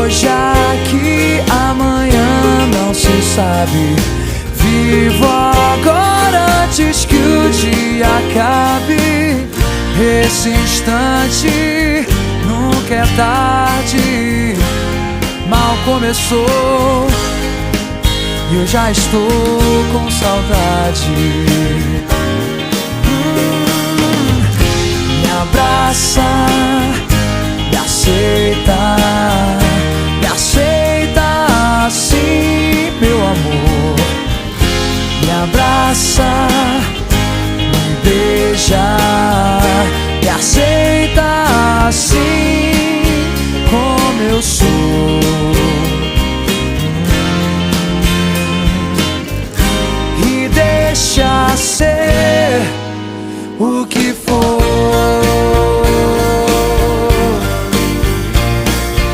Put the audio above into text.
hoje aqui, amanhã não se sabe. Vivo agora antes que o dia acabe. Esse instante nunca é tarde. Mal começou e eu já estou com saudade. Me abraça, me aceita assim, meu amor. Me abraça, me beija, me aceita assim como eu sou.